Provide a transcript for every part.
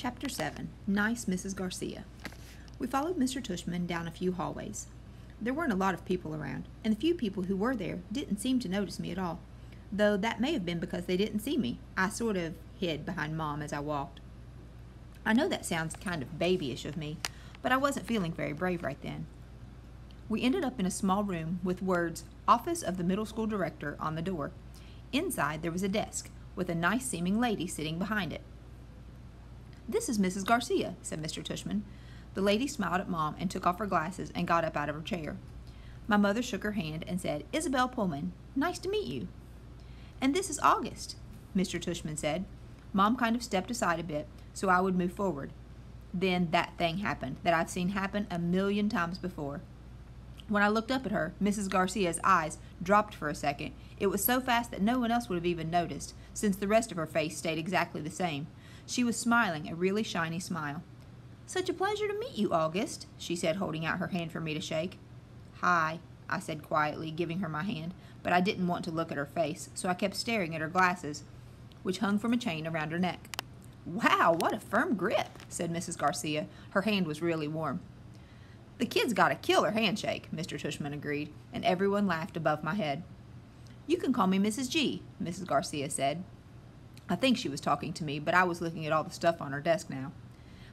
Chapter 7. Nice Mrs. Garcia. We followed Mr. Tushman down a few hallways. There weren't a lot of people around, and the few people who were there didn't seem to notice me at all, though that may have been because they didn't see me. I sort of hid behind Mom as I walked. I know that sounds kind of babyish of me, but I wasn't feeling very brave right then. We ended up in a small room with words, Office of the Middle School Director, on the door. Inside there was a desk, with a nice-seeming lady sitting behind it. "This is Mrs. Garcia," said Mr. Tushman. The lady smiled at Mom and took off her glasses and got up out of her chair. My mother shook her hand and said, "Isabel Pullman, nice to meet you." "And this is August," Mr. Tushman said. Mom kind of stepped aside a bit so I would move forward. Then that thing happened that I've seen happen a million times before. When I looked up at her, Mrs. Garcia's eyes dropped for a second. It was so fast that no one else would have even noticed, since the rest of her face stayed exactly the same. She was smiling a really shiny smile. "Such a pleasure to meet you, August," she said, holding out her hand for me to shake. "Hi," I said quietly, giving her my hand, but I didn't want to look at her face, so I kept staring at her glasses, which hung from a chain around her neck. "Wow, what a firm grip," said Mrs. Garcia. Her hand was really warm. "The kid's got a killer handshake," Mr. Tushman agreed, and everyone laughed above my head. "You can call me Mrs. G," Mrs. Garcia said. I think she was talking to me, but I was looking at all the stuff on her desk now.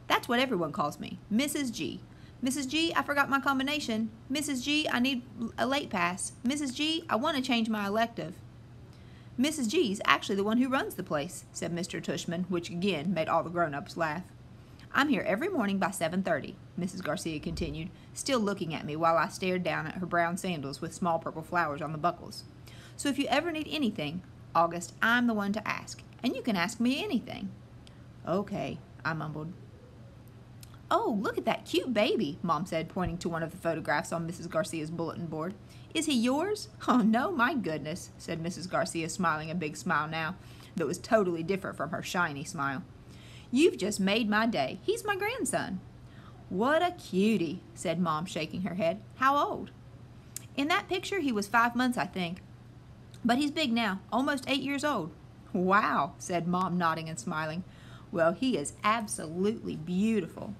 "That's what everyone calls me, Mrs. G. Mrs. G, I forgot my combination. Mrs. G, I need a late pass. Mrs. G, I want to change my elective." "Mrs. G's actually the one who runs the place," said Mr. Tushman, which again made all the grown-ups laugh. "I'm here every morning by 7:30, Mrs. Garcia continued, still looking at me while I stared down at her brown sandals with small purple flowers on the buckles. "So if you ever need anything, August, I'm the one to ask, and you can ask me anything." "Okay," I mumbled. "Oh, look at that cute baby," Mom said, pointing to one of the photographs on Mrs. Garcia's bulletin board. "Is he yours?" "Oh, no, my goodness," said Mrs. Garcia, smiling a big smile now that was totally different from her shiny smile. "You've just made my day. He's my grandson." "What a cutie," said Mom, shaking her head. "How old?" "In that picture, he was 5 months, I think. But he's big now, almost 8 years old." "Wow," said Mom, nodding and smiling. "Well, he is absolutely beautiful."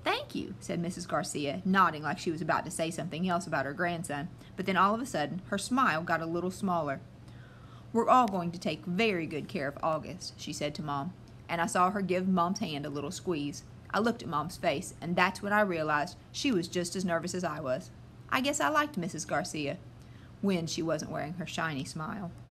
"Thank you," said Mrs. Garcia, nodding like she was about to say something else about her grandson, but then all of a sudden her smile got a little smaller. "We're all going to take very good care of August," she said to Mom, and I saw her give Mom's hand a little squeeze. I looked at Mom's face, and that's when I realized she was just as nervous as I was. I guess I liked Mrs. Garcia when she wasn't wearing her shiny smile.